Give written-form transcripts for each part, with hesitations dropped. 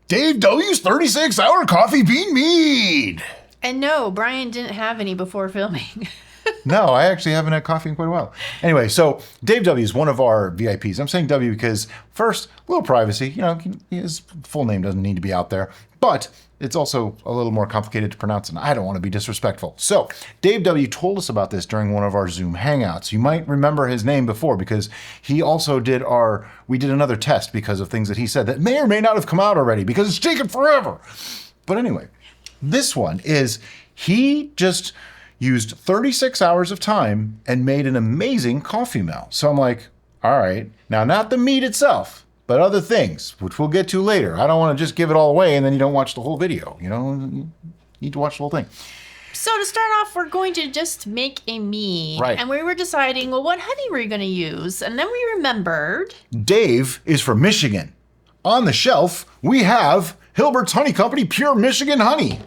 Dave W's 36-hour coffee bean mead. And no, Brian didn't have any before filming. No, I actually haven't had coffee in quite a while. Anyway, so Dave W is one of our VIPs. I'm saying W because, first, a little privacy. You know, his full name doesn't need to be out there. But it's also a little more complicated to pronounce, and I don't want to be disrespectful. So Dave W told us about this during one of our Zoom Hangouts. You might remember his name before because he also we did another test because of things that he said that may or may not have come out already because it's taken forever. But anyway, this one is he just used 36 hours of time and made an amazing coffee mill. So I'm like, all right, now not the mead itself, but other things, which we'll get to later. I don't want to just give it all away and then you don't watch the whole video. You know, you need to watch the whole thing. So to start off, we're going to just make a mead. Right. And we were deciding, well, what honey were we going to use? And then we remembered. Dave is from Michigan. On the shelf, we have Hilbert's Honey Company Pure Michigan Honey.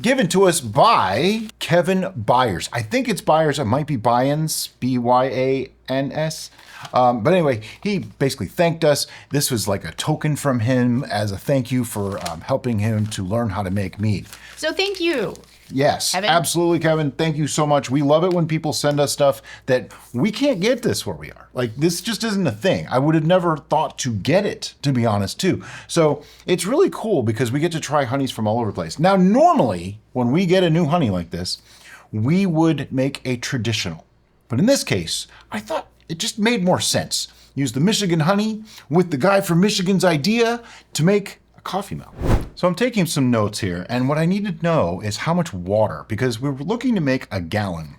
Given to us by Kevin Byers. I think it's Byers. It might be Byans, B-Y-A-N-S. But anyway, he basically thanked us. This was like a token from him as a thank you for helping him to learn how to make mead. So thank you. Yes, Kevin. Absolutely, Kevin. Thank you so much. We love it when people send us stuff that we can't get this where we are. Like, this just isn't a thing. I would have never thought to get it, to be honest, too. So it's really cool because we get to try honeys from all over the place. Now, normally, when we get a new honey like this, we would make a traditional. But in this case, I thought it just made more sense. Use the Michigan honey with the guy from Michigan's idea to make a coffee mill. So I'm taking some notes here, and what I need to know is how much water, because we're looking to make a gallon,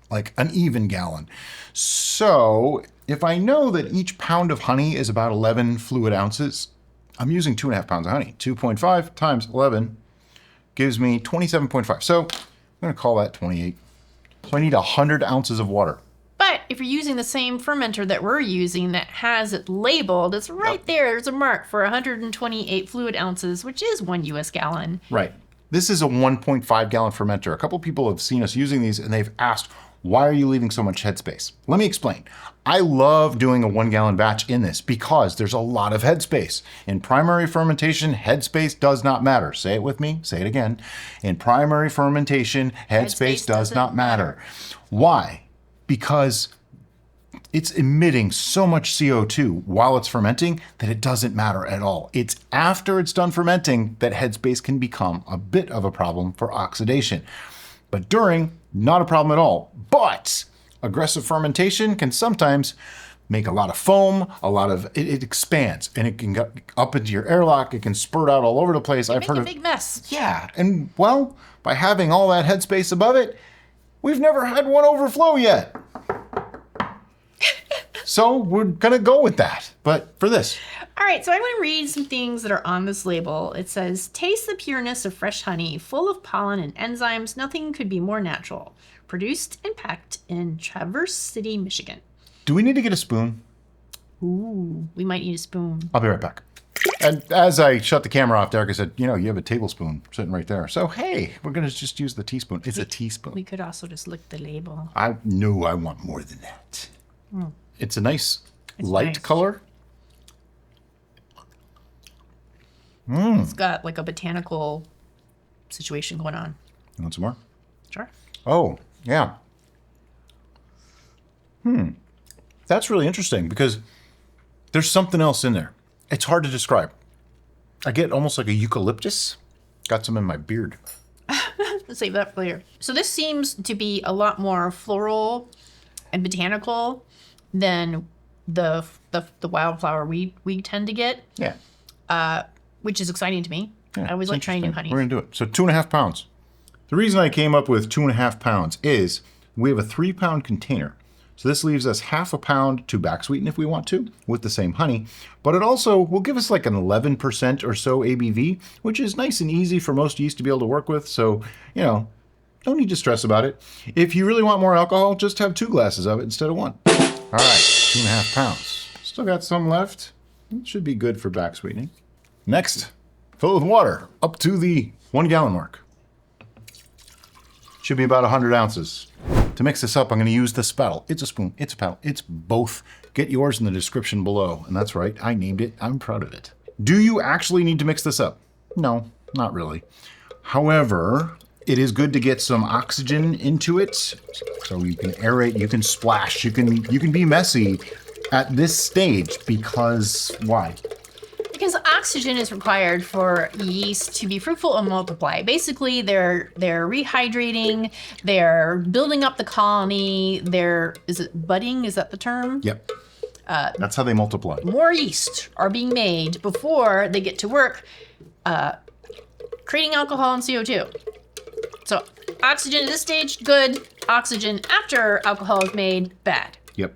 like an even gallon. So if I know that each pound of honey is about 11 fluid ounces, I'm using 2.5 pounds of honey. 2.5 times 11 gives me 27.5. So I'm gonna call that 28. So I need 100 ounces of water. But if you're using the same fermenter that we're using that has it labeled, it's right there. There's a mark for 128 fluid ounces, which is 1 US gallon. Right. This is a 1.5 gallon fermenter. A couple people have seen us using these and they've asked, why are you leaving so much headspace? Let me explain. I love doing a 1 gallon batch in this because there's a lot of headspace. In primary fermentation, headspace does not matter. Say it with me, say it again. In primary fermentation, headspace does not matter. Why? Because it's emitting so much CO2 while it's fermenting that it doesn't matter at all. It's after it's done fermenting that headspace can become a bit of a problem for oxidation. But during, not a problem at all. But aggressive fermentation can sometimes make a lot of foam, it expands and it can get up into your airlock, it can spurt out all over the place. Make a big mess. Yeah, and well, by having all that headspace above it, we've never had one overflow yet. So we're gonna go with that, but for this. All right, so I want to read some things that are on this label. It says, taste the pureness of fresh honey, full of pollen and enzymes. Nothing could be more natural. Produced and packed in Traverse City, Michigan. Do we need to get a spoon? Ooh, we might need a spoon. I'll be right back. And as I shut the camera off, Derek, I said, you know, you have a tablespoon sitting right there. So, hey, we're going to just use the teaspoon. It's a teaspoon. We could also just lick the label. I want more than that. It's a nice light nice. color. It's got like a botanical situation going on. You want some more? Sure. Oh, yeah. That's really interesting because there's something else in there. It's hard to describe. I get almost like a eucalyptus. Got some in my beard. Let's save that for later. So this seems to be a lot more floral and botanical than the wildflower we tend to get. Yeah. Which is exciting to me. Yeah, I always like trying new honey. We're gonna do it. So 2.5 pounds. The reason I came up with 2.5 pounds is we have a 3-pound container. So this leaves us 0.5 pound to back sweeten if we want to with the same honey, but it also will give us like an 11% or so ABV, which is nice and easy for most yeast to be able to work with. So, you know, don't need to stress about it. If you really want more alcohol, just have 2 glasses of it instead of 1. All right, 2.5 pounds. Still got some left. It should be good for back sweetening. Next, fill it with water up to the 1 gallon mark. Should be about 100 ounces. To mix this up, I'm going to use the spattle. It's a spoon, it's a paddle, it's both. Get yours in the description below. And that's right, I named it, I'm proud of it. Do you actually need to mix this up? No, not really. However, it is good to get some oxygen into it, so you can aerate, you can splash, you can be messy at this stage, because why? Because oxygen is required for yeast to be fruitful and multiply. Basically, they're rehydrating, they're building up the colony, is it budding? Is that the term? Yep. That's how they multiply. More yeast are being made before they get to work creating alcohol and CO2. So oxygen at this stage, good. Oxygen after alcohol is made, bad. Yep.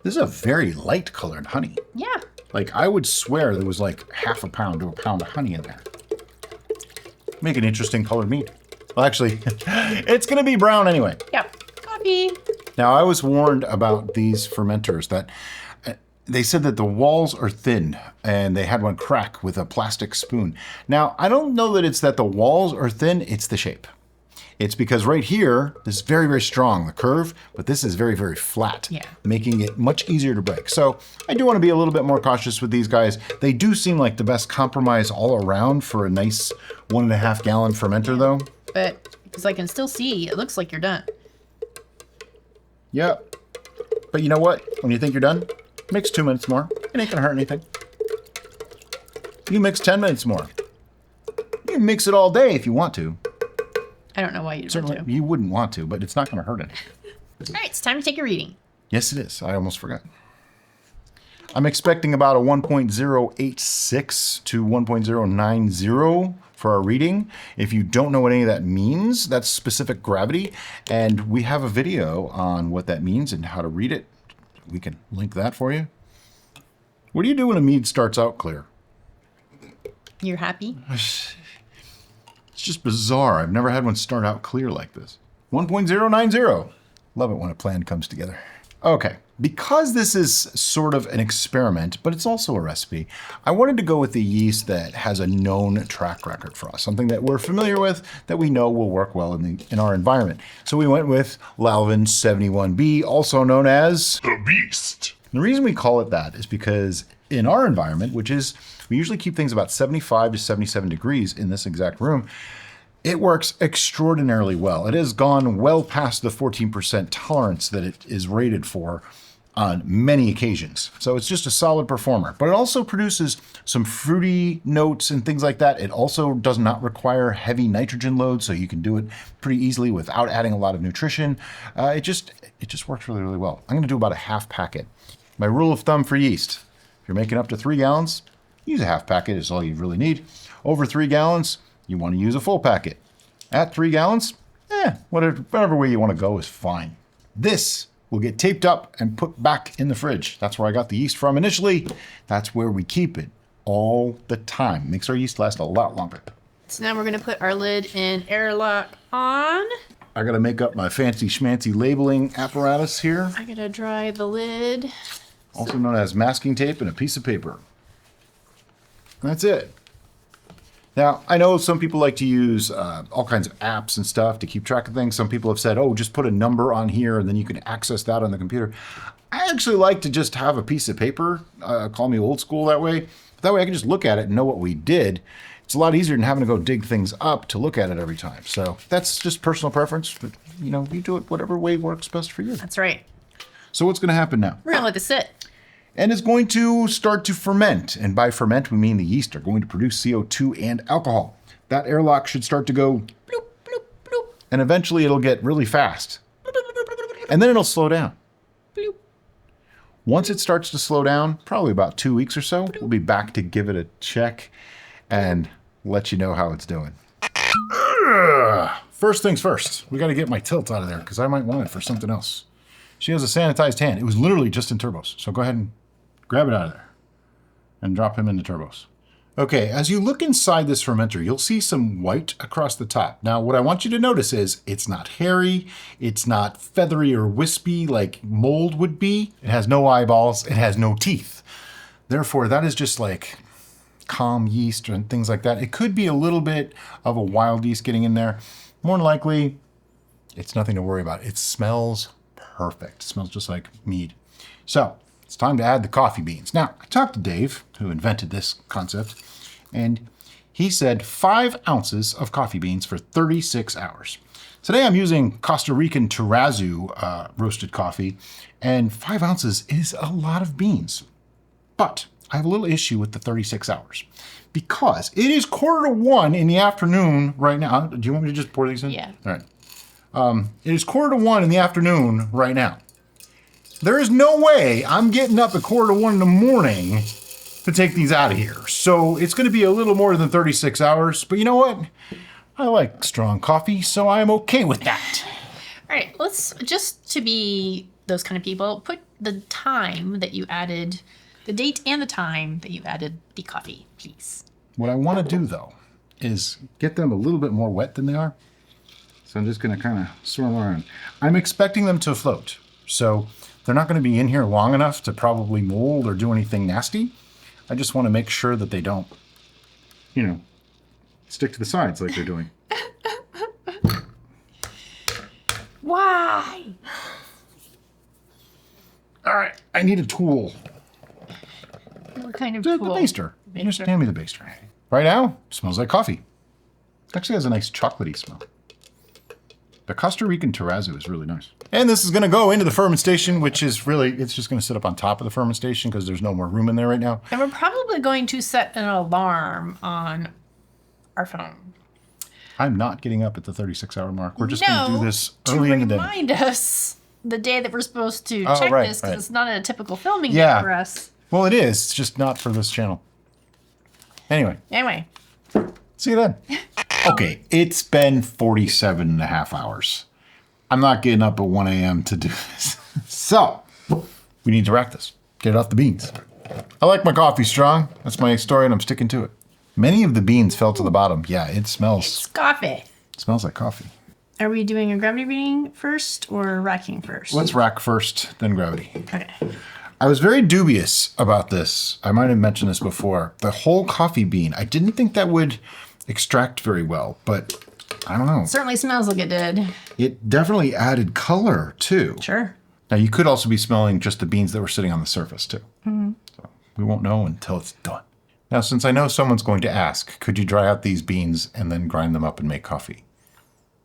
This is a very light colored honey. Yeah. Like, I would swear there was like half a pound to a pound of honey in there. Make an interesting colored mead. Well, actually, it's going to be brown anyway. Yeah. Coffee. Now, I was warned about these fermenters that they said that the walls are thin, and they had one crack with a plastic spoon. Now, I don't know that it's that the walls are thin, it's the shape. It's because right here, this is very, very strong, the curve, but this is very, very flat, making it much easier to break. So I do want to be a little bit more cautious with these guys. They do seem like the best compromise all around for a nice 1.5 gallon fermenter though. But, because I can still see, it looks like you're done. Yep. But you know what? When you think you're done, mix 2 minutes more. It ain't gonna hurt anything. You mix 10 minutes more. You can mix it all day if you want to. I don't know why you'd want Certainly, to. you wouldn't want to, but it's not going to hurt anything. All right, it's time to take a reading. Yes, it is. I almost forgot. I'm expecting about a 1.086 to 1.090 for our reading. If you don't know what any of that means, that's specific gravity. And we have a video on what that means and how to read it. We can link that for you. What do you do when a mead starts out clear? You're happy? It's just bizarre. I've never had one start out clear like this. 1.090. Love it when a plan comes together. Okay, because this is sort of an experiment, but it's also a recipe, I wanted to go with the yeast that has a known track record for us, something that we're familiar with, that we know will work well in our environment. So we went with Lalvin 71B, also known as the Beast. The reason we call it that is because in our environment, which is, we usually keep things about 75 to 77 degrees in this exact room, it works extraordinarily well. It has gone well past the 14% tolerance that it is rated for on many occasions. So it's just a solid performer, but it also produces some fruity notes and things like that. It also does not require heavy nitrogen load, so you can do it pretty easily without adding a lot of nutrition. It just works really, really well. I'm gonna do about a half packet. My rule of thumb for yeast, if you're making up to 3 gallons, use a half packet is all you really need. Over 3 gallons, you want to use a full packet. At 3 gallons, whatever way you want to go is fine. This will get taped up and put back in the fridge. That's where I got the yeast from initially. That's where we keep it all the time. Makes our yeast last a lot longer. So now we're going to put our lid and airlock on. I got to make up my fancy schmancy labeling apparatus here. I got to dry the lid. Also known as masking tape and a piece of paper. That's it. Now, I know some people like to use all kinds of apps and stuff to keep track of things. Some people have said, oh, just put a number on here and then you can access that on the computer. I actually like to just have a piece of paper. Call me old school that way. That way I can just look at it and know what we did. It's a lot easier than having to go dig things up to look at it every time. So that's just personal preference. But, you know, you do it whatever way works best for you. That's right. So what's going to happen now? We're going to let this sit. And it's going to start to ferment. And by ferment, we mean the yeast are going to produce CO2 and alcohol. That airlock should start to go bloop, bloop, bloop. And eventually it'll get really fast. And then it'll slow down. Bloop. Once it starts to slow down, probably about 2 weeks or so, we'll be back to give it a check and let you know how it's doing. First things first, we got to get my tilt out of there because I might want it for something else. She has a sanitized hand. It was literally just in turbos. So go ahead and grab it out of there and drop him into turbos. Okay, as you look inside this fermenter, you'll see some white across the top. Now, what I want you to notice is it's not hairy, it's not feathery or wispy like mold would be. It has no eyeballs, it has no teeth. Therefore, that is just like calm yeast and things like that. It could be a little bit of a wild yeast getting in there. More than likely, it's nothing to worry about. It smells perfect. It smells just like mead. So it's time to add the coffee beans. Now, I talked to Dave, who invented this concept, and he said 5 ounces of coffee beans for 36 hours. Today I'm using Costa Rican terrazzo roasted coffee, and 5 ounces is a lot of beans. But I have a little issue with the 36 hours because it is 1:45 in the afternoon right now. Do you want me to just pour these in? Yeah. All right. It is 1:45 in the afternoon right now. There is no way I'm getting up at 1:45 in the morning to take these out of here. So it's going to be a little more than 36 hours. But you know what? I like strong coffee, so I'm okay with that. All right, let's, just to be those kind of people, put the time that you added, the date and the time that you added the coffee, please. What I want to do, though, is get them a little bit more wet than they are. So I'm just going to kind of swirl around. I'm expecting them to float. So they're not going to be in here long enough to probably mold or do anything nasty. I just want to make sure that they don't, you know, stick to the sides like they're doing. Why? All right, I need a tool. What kind of The tool? baster. Just hand me the baster. Right now, it smells like coffee. It actually has a nice chocolatey smell. The Costa Rican terrazzo is really nice. And this is going to go into the fermentation, which is really, it's just going to sit up on top of the fermentation because there's no more room in there right now. And we're probably going to set an alarm on our phone. I'm not getting up at the 36-hour mark. We're just going to do this to early in the day. remind us the day that we're supposed to Oh, check right, this, because right. it's not a typical filming Yeah. day for us. Well, it is. It's just not for this channel. Anyway, Anyway, see you then. Okay, it's been 47 and a half hours. I'm not getting up at 1 a.m. to do this. So, we need to rack this. Get it off the beans. I like my coffee strong. That's my story and I'm sticking to it. Many of the beans fell to the bottom. Yeah, it smells coffee. like coffee. Are we doing a gravity reading first or racking first? Let's rack first, then gravity. Okay. I was very dubious about this. I might have mentioned this before. The whole coffee bean, I didn't think that would extract very well, but I don't know. Certainly smells like it did. It definitely added color too. Sure. Now you could also be smelling just the beans that were sitting on the surface too. So we won't know until it's done. Now, since I know someone's going to ask, could you dry out these beans and then grind them up and make coffee?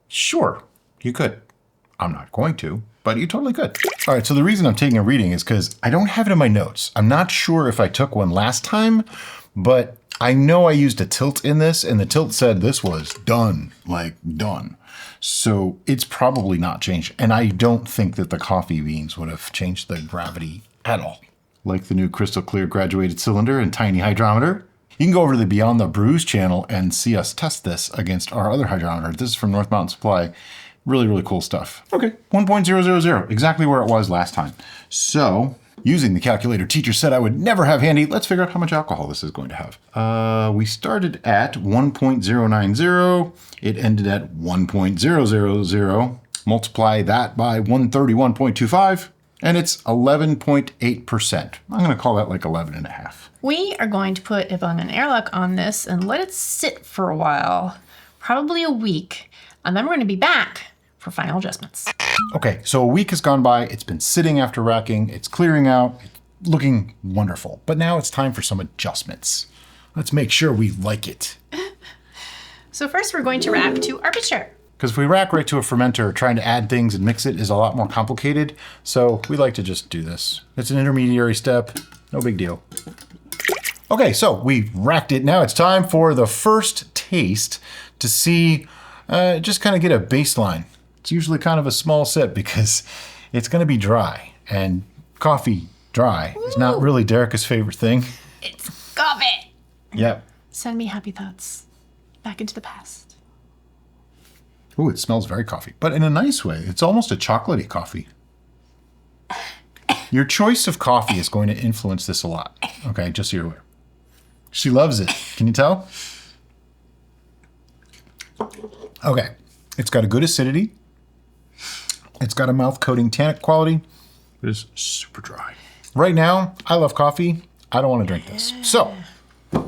Sure, you could. I'm not going to, but you totally could. All right, so the reason I'm taking a reading is because I don't have it in my notes. I'm not sure if I took one last time, but I know I used a tilt in this, and the tilt said this was done, like done. So it's probably not changed. And I don't think that the coffee beans would have changed the gravity at all. Like the new crystal clear graduated cylinder and tiny hydrometer. You can go over to the Beyond the Brews channel and see us test this against our other hydrometer. This is from North Mountain Supply. Really, really cool stuff. Okay, 1.000, exactly where it was last time. So, using the calculator teacher said I would never have handy, let's figure out how much alcohol this is going to have. We started at 1.090. It ended at 1.000. Multiply that by 131.25. And it's 11.8%. I'm going to call that like 11.5. We are going to put a bung and airlock on this and let it sit for a while, probably a week, and then we're going to be back for final adjustments. Okay, so a week has gone by. It's been sitting after racking. It's clearing out. It's looking wonderful. But now it's time for some adjustments. Let's make sure we like it. So first we're going to rack to our pitcher. Because if we rack right to a fermenter, trying to add things and mix it is a lot more complicated. So we like to just do this. It's an intermediary step. No big deal. Okay, so we racked it. Now it's time for the first taste to see, just kind of get a baseline. It's usually kind of a small sip because it's going to be dry. And coffee dry is not really Derica's favorite thing. It's coffee. Yep. Send me happy thoughts back into the past. Ooh, it smells very coffee, but in a nice way. It's almost a chocolatey coffee. Your choice of coffee is going to influence this a lot. Okay, just so you're aware. She loves it. Can you tell? Okay, it's got a good acidity. It's got a mouth-coating tannic quality. It is super dry. Right now, I love coffee. I don't want to drink this. So, we're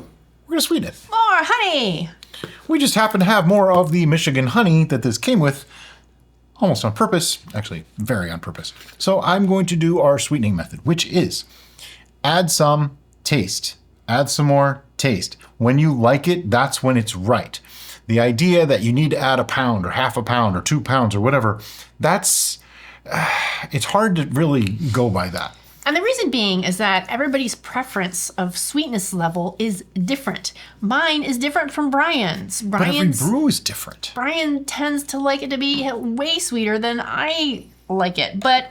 going to sweeten it. More honey. We just happen to have more of the Michigan honey that this came with, almost on purpose, actually very on purpose. So I'm going to do our sweetening method, which is Add some, taste. Add some more, taste. When you like it, that's when it's right. The idea that you need to add a pound or half a pound or 2 pounds or whatever, it's hard to really go by that. And the reason being is that everybody's preference of sweetness level is different. Mine is different from Brian's. But every brew is different. Brian tends to like it to be way sweeter than I like it. But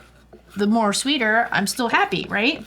the more sweeter, I'm still happy, right?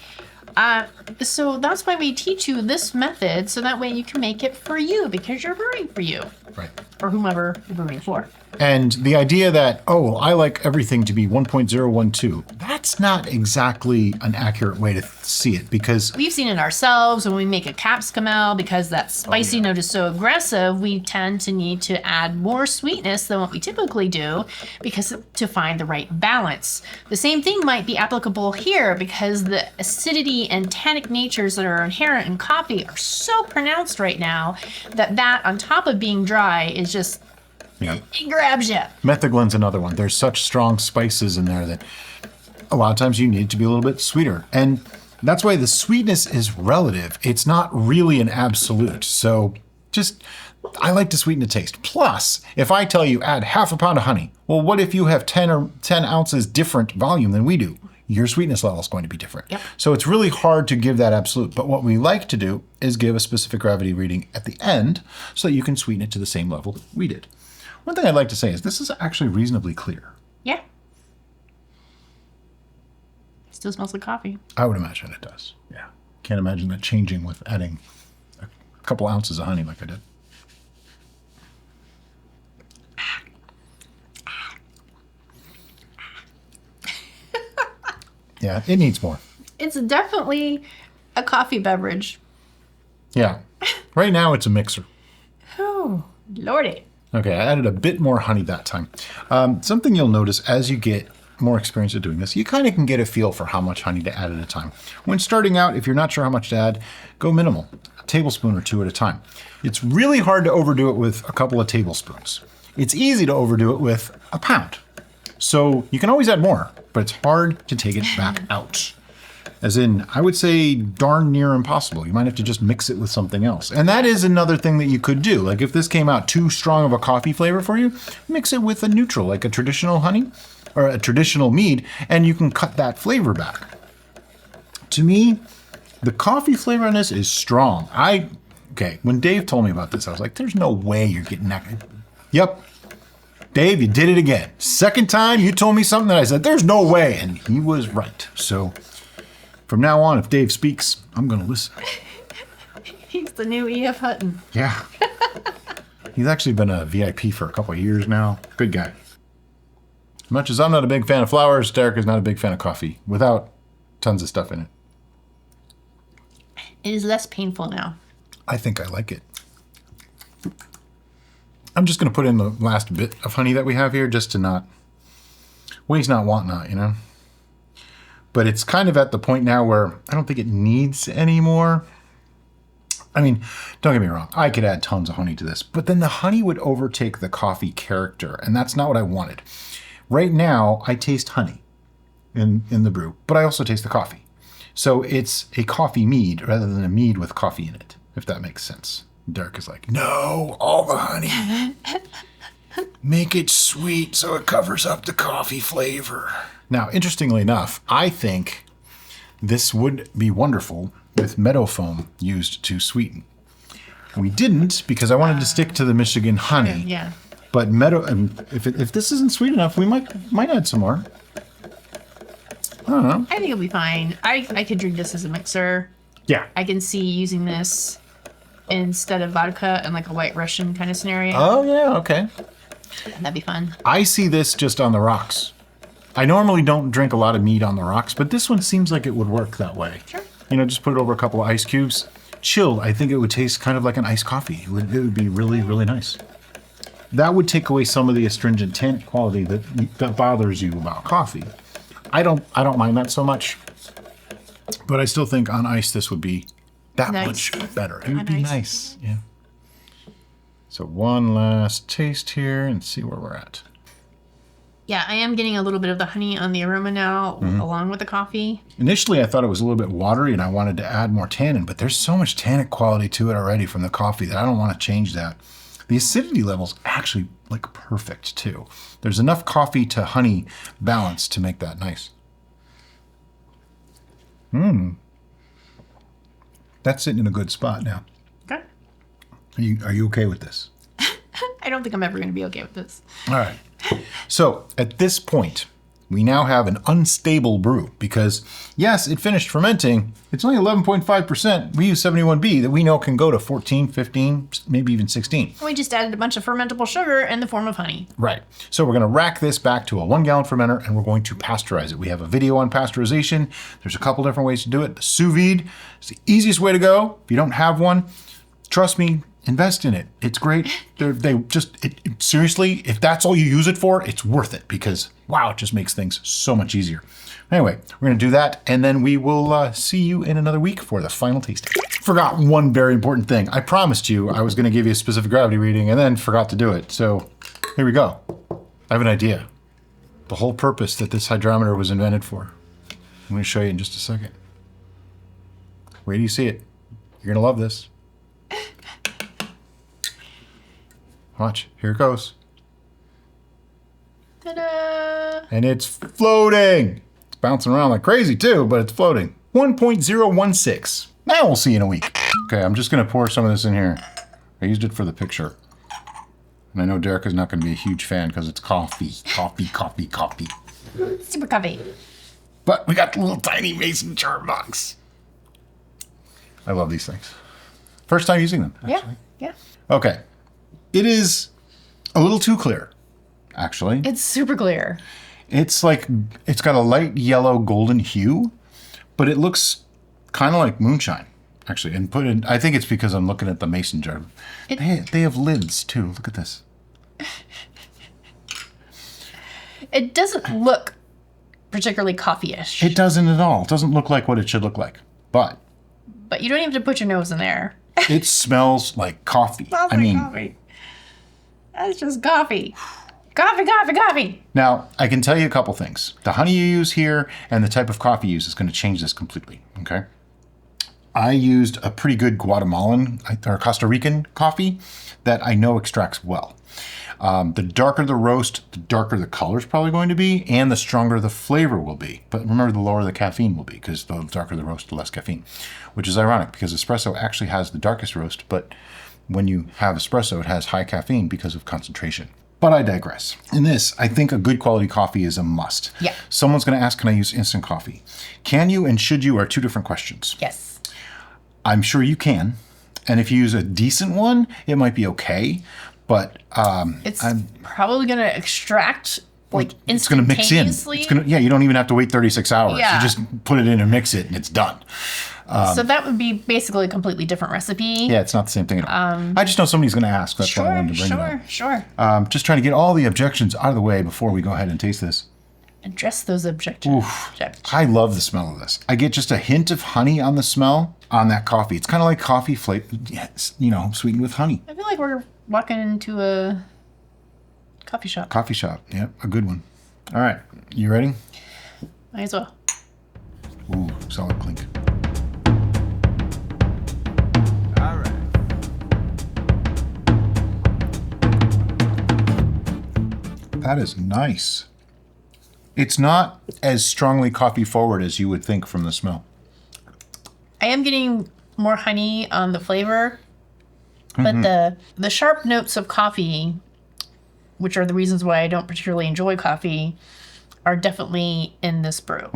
So that's why we teach you this method, so that way you can make it for you, because you're brewing for you. Right. Or whomever you're brewing for. And the idea that, oh, I like everything to be 1.012, that's not exactly an accurate way to see it, because We've seen it ourselves when we make a capsicum, because that spicy note is so aggressive, we tend to need to add more sweetness than what we typically do, because to find the right balance. The same thing might be applicable here, because the acidity and tannic natures that are inherent in coffee are so pronounced right now that on top of being dry is just, it grabs you. Methaglin's another one. There's such strong spices in there that a lot of times you need to be a little bit sweeter. And that's why the sweetness is relative. It's not really an absolute. So I like to sweeten the taste. Plus, if I tell you add half a pound of honey, well, what if you have 10 ounces different volume than we do? Your sweetness level is going to be different. Yep. So it's really hard to give that absolute. But what we like to do is give a specific gravity reading at the end so that you can sweeten it to the same level we did. One thing I'd like to say is this is actually reasonably clear. Yeah. Still smells like coffee. I would imagine it does. Yeah. Can't imagine that changing with adding a couple ounces of honey like I did. Yeah, it needs more. It's definitely a coffee beverage. Yeah. Right now it's a mixer. Oh, Lordy. Okay, I added a bit more honey that time. Something you'll notice as you get more experience at doing this, you kind of can get a feel for how much honey to add at a time. When starting out, if you're not sure how much to add, go minimal, a tablespoon or 2 at a time. It's really hard to overdo it with a couple of tablespoons. It's easy to overdo it with a pound. So you can always add more, but it's hard to take it back out. As in, I would say darn near impossible. You might have to just mix it with something else. And that is another thing that you could do. Like if this came out too strong of a coffee flavor for you, mix it with a neutral, like a traditional honey or a traditional mead, and you can cut that flavor back. To me, the coffee flavor on this is strong. When Dave told me about this, I was like, there's no way you're getting that. Yep. Dave, you did it again. Second time you told me something that I said, there's no way. And he was right. So from now on, if Dave speaks, I'm going to listen. He's the new E.F. Hutton. Yeah. He's actually been a VIP for a couple of years now. Good guy. As much as I'm not a big fan of flowers, Derek is not a big fan of coffee without tons of stuff in it. It is less painful now. I think I like it. I'm just going to put in the last bit of honey that we have here just to not waste not, want not, you know? But it's kind of at the point now where I don't think it needs any more. I mean, don't get me wrong. I could add tons of honey to this, but then the honey would overtake the coffee character, and that's not what I wanted. Right now, I taste honey in the brew, but I also taste the coffee. So it's a coffee mead rather than a mead with coffee in it, if that makes sense. Derek is like, no, all the honey. Make it sweet so it covers up the coffee flavor. Now, interestingly enough, I think this would be wonderful with meadow foam used to sweeten. We didn't because I wanted to stick to the Michigan honey. Yeah. But meadow, if this isn't sweet enough, we might add some more. I don't know. I think it'll be fine. I could drink this as a mixer. Yeah. I can see using this instead of vodka in like a White Russian kind of scenario. Oh, yeah, okay. That'd be fun. I see this just on the rocks. I normally don't drink a lot of mead on the rocks, but this one seems like it would work that way. Sure. You know, just put it over a couple of ice cubes. Chilled, I think it would taste kind of like an iced coffee. It would be really, really nice. That would take away some of the astringent tannic quality that bothers you about coffee. I don't mind that so much, but I still think on ice this would be that much better. It would be nice. Yeah. So one last taste here and see where we're at. Yeah, I am getting a little bit of the honey on the aroma now, along with the coffee. Initially, I thought it was a little bit watery and I wanted to add more tannin, but there's so much tannic quality to it already from the coffee that I don't want to change that. The acidity level's actually like perfect too. There's enough coffee to honey balance to make that nice. That's sitting in a good spot now. Okay. Are you okay with this? I don't think I'm ever going to be okay with this. All right. So at this point, we now have an unstable brew because, yes, it finished fermenting. It's only 11.5%. We use 71B that we know can go to 14, 15, maybe even 16. We just added a bunch of fermentable sugar in the form of honey. Right. So we're going to rack this back to a 1-gallon fermenter and we're going to pasteurize it. We have a video on pasteurization. There's a couple different ways to do it. The sous vide is the easiest way to go. If you don't have one, trust me, invest in it. It's great. Seriously, if that's all you use it for, it's worth it because, wow, it just makes things so much easier. Anyway, we're going to do that, and then we will see you in another week for the final tasting. Forgot one very important thing. I promised you I was going to give you a specific gravity reading and then forgot to do it. So here we go. I have an idea. The whole purpose that this hydrometer was invented for. I'm going to show you in just a second. Wait till you see it. You're going to love this. Watch, here it goes. Ta-da! And it's floating. It's bouncing around like crazy too, but it's floating. 1.016. Now we'll see you in a week. Okay, I'm just gonna pour some of this in here. I used it for the picture. And I know Derek is not gonna be a huge fan because it's coffee. Super coffee. But we got the little tiny mason jar box. I love these things. First time using them, actually. Yeah. Okay. It is a little too clear, actually. It's super clear. It's like, it's got a light yellow golden hue, but it looks kind of like moonshine, actually. And I think it's because I'm looking at the mason jar. They have lids too. Look at this. It doesn't look particularly coffee-ish. It doesn't at all. It doesn't look like what it should look like. But you don't even have to put your nose in there. it smells like coffee. Coffee. That's just coffee. Coffee. Now, I can tell you a couple things. The honey you use here and the type of coffee you use is going to change this completely, okay? I used a pretty good Guatemalan or Costa Rican coffee that I know extracts well. The darker the roast, the darker the color is probably going to be, and the stronger the flavor will be. But remember, the lower the caffeine will be, because the darker the roast, the less caffeine. Which is ironic, because espresso actually has the darkest roast, but when you have espresso, it has high caffeine because of concentration. But I digress. In this, I think a good quality coffee is a must. Yeah. Someone's going to ask, can I use instant coffee? Can you and should you are two different questions. Yes. I'm sure you can. And if you use a decent one, it might be okay. But it's probably going to extract like it's going to mix in. You don't even have to wait 36 hours. Yeah. You just put it in and mix it and it's done. So that would be basically a completely different recipe. Yeah, it's not the same thing at all. I just know somebody's going to ask. That's why I wanted to bring it up. Sure. Just trying to get all the objections out of the way before we go ahead and taste this. Address those objections. I love the smell of this. I get just a hint of honey on the smell on that coffee. It's kind of like coffee sweetened with honey. I feel like we're walking into a coffee shop. Coffee shop. Yeah, a good one. All right. You ready? Might as well. Ooh, solid clink. All right. That is nice. It's not as strongly coffee forward as you would think from the smell. I am getting more honey on the flavor, but the sharp notes of coffee, which are the reasons why I don't particularly enjoy coffee, are definitely in this brew.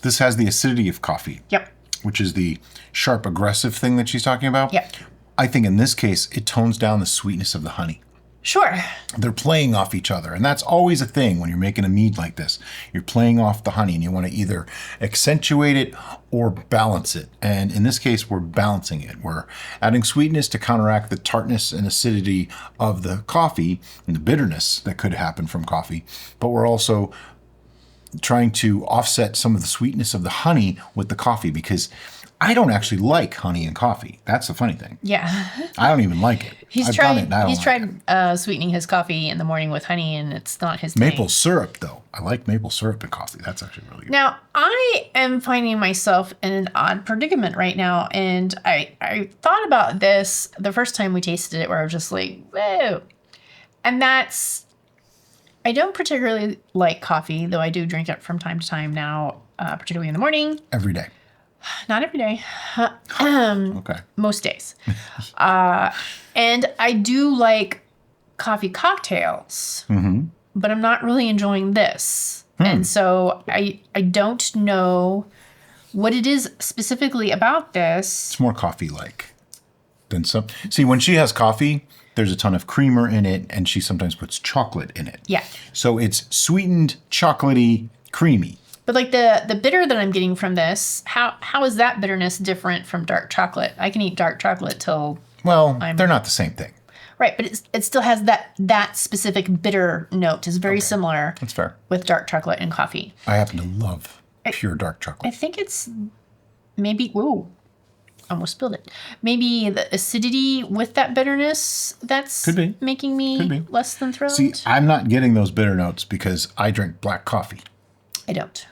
This has the acidity of coffee. Yep. Which is the sharp, aggressive thing that she's talking about. Yep. I think in this case, it tones down the sweetness of the honey. Sure. They're playing off each other. And that's always a thing when you're making a mead like this. You're playing off the honey and you want to either accentuate it or balance it. And in this case, we're balancing it. We're adding sweetness to counteract the tartness and acidity of the coffee and the bitterness that could happen from coffee. But we're also trying to offset some of the sweetness of the honey with the coffee, because I don't actually like honey in coffee. That's the funny thing. Yeah. I don't even like it. I've done it and I don't like it. Sweetening his coffee in the morning with honey, and it's not his Maple thing. syrup, though. I like maple syrup in coffee. That's actually really good. Now, I am finding myself in an odd predicament right now, and I thought about this the first time we tasted it, where I was just like, whoa. And that's, I don't particularly like coffee, though I do drink it from time to time now, particularly in the morning. Every day. Not every day. Okay. Most days. And I do like coffee cocktails, but I'm not really enjoying this. And so I don't know what it is specifically about this. It's more coffee-like than some. See, when she has coffee, there's a ton of creamer in it, and she sometimes puts chocolate in it. Yeah. So it's sweetened, chocolatey, creamy. But like the bitter that I'm getting from this, how is that bitterness different from dark chocolate? I can eat dark chocolate till... Well, they're not the same thing. Right, but it still has that specific bitter note. It's very similar. That's fair. With dark chocolate and coffee. I happen to love pure dark I chocolate. think it's maybe... Whoa. Almost spilled it. Maybe the acidity with that bitterness that's Could be. making me less than thrilled. See, I'm not getting those bitter notes because I drink black coffee. I don't.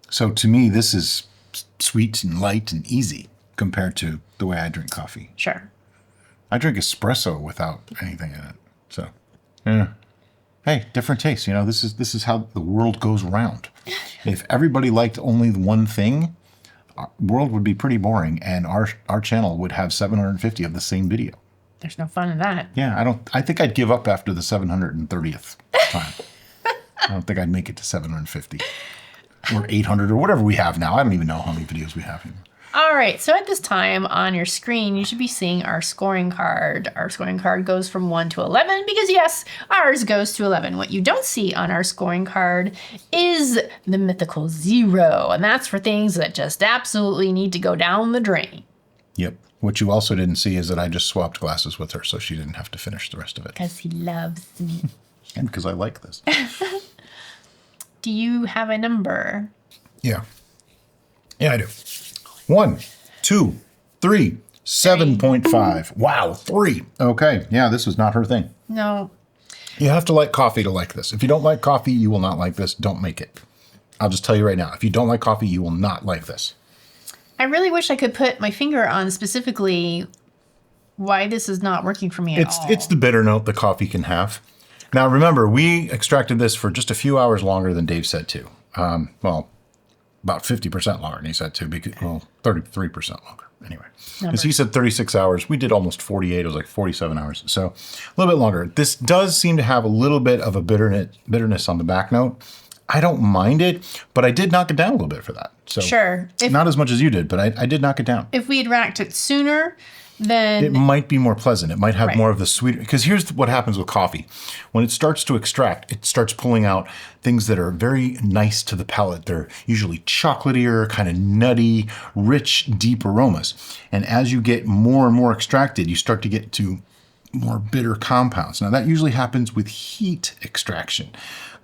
So to me, this is sweet and light and easy compared to the way I drink coffee. Sure. I drink espresso without anything in it. So, yeah. Hey, different tastes. You know, this is how the world goes around. If everybody liked only one thing, our world would be pretty boring, and our channel would have 750 of the same video. There's no fun in that. Yeah, I think I'd give up after the 730th time. I don't think I'd make it to 750 or 800 or whatever we have now. I don't even know how many videos we have anymore. All right, so at this time on your screen, you should be seeing our scoring card. Our scoring card goes from 1 to 11 because, yes, ours goes to 11. What you don't see on our scoring card is the mythical 0, and that's for things that just absolutely need to go down the drain. Yep. What you also didn't see is that I just swapped glasses with her so she didn't have to finish the rest of it. Because he loves me. And because I like this. Do you have a number? Yeah. Yeah, I do. 1, 2, 3, 7.5. Wow, 3. Okay. Yeah, this is not her thing. No. You have to like coffee to like this. If you don't like coffee, you will not like this. Don't make it. I'll just tell you right now. If you don't like coffee, you will not like this. I really wish I could put my finger on specifically why this is not working for me at all. It's the bitter note the coffee can have. Now, remember, we extracted this for just a few hours longer than Dave said to. Well, about 50% longer than he said to. Because, well, 33% longer. Anyway, because he said 36 hours. We did almost 48. It was like 47 hours. So a little bit longer. This does seem to have a little bit of a bitterness on the back note. I don't mind it, but I did knock it down a little bit for that. So Sure. Not as much as you did, but I did knock it down. If we had racked it sooner, then... It might be more pleasant. It might have Right. more of the sweet... Because here's what happens with coffee. When it starts to extract, it starts pulling out things that are very nice to the palate. They're usually chocolatier, kind of nutty, rich, deep aromas. And as you get more and more extracted, you start to get to more bitter compounds. Now, that usually happens with heat extraction.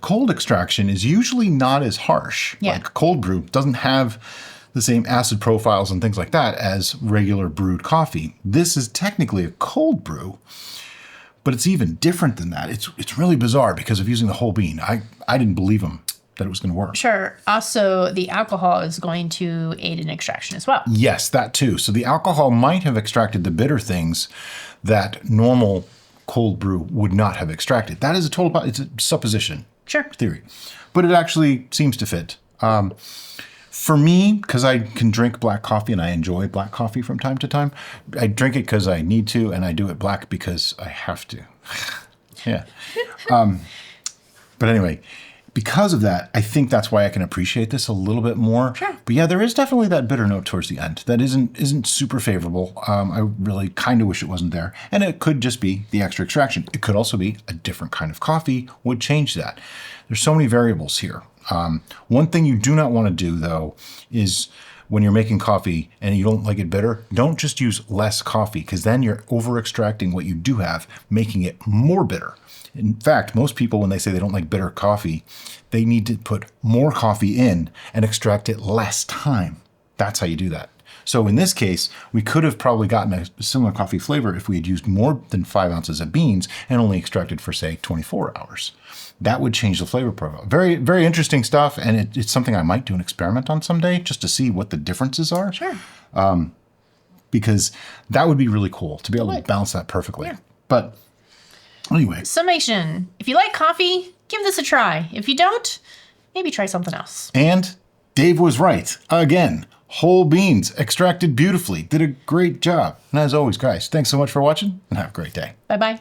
Cold extraction is usually not as harsh. Yeah. Like cold brew doesn't have the same acid profiles and things like that as regular brewed coffee. This is technically a cold brew, but it's even different than that. It's really bizarre because of using the whole bean. I didn't believe him that it was going to work. Sure. Also, the alcohol is going to aid in extraction as well. Yes, that too. So the alcohol might have extracted the bitter things that normal cold brew would not have extracted. That is it's a supposition. Sure. Theory. But it actually seems to fit. For me, because I can drink black coffee and I enjoy black coffee from time to time, I drink it because I need to, and I do it black because I have to. Yeah. But anyway, because of that, I think that's why I can appreciate this a little bit more. Sure. But yeah, there is definitely that bitter note towards the end that isn't super favorable. I really kind of wish it wasn't there. And it could just be the extra extraction. It could also be a different kind of coffee would change that. There's so many variables here. One thing you do not want to do, though, is when you're making coffee and you don't like it bitter, don't just use less coffee, because then you're over extracting what you do have, making it more bitter. In fact, most people, when they say they don't like bitter coffee, they need to put more coffee in and extract it less time. That's how you do that. So in this case, we could have probably gotten a similar coffee flavor if we had used more than 5 ounces of beans and only extracted for, say, 24 hours. That would change the flavor profile. Very, very interesting stuff, and it's something I might do an experiment on someday just to see what the differences are. Sure. Because that would be really cool to be able to balance that perfectly. Yeah. But anyway. Summation. If you like coffee, give this a try. If you don't, maybe try something else. And Dave was right. Again, whole beans, extracted beautifully. Did a great job. And as always, guys, thanks so much for watching and have a great day. Bye-bye.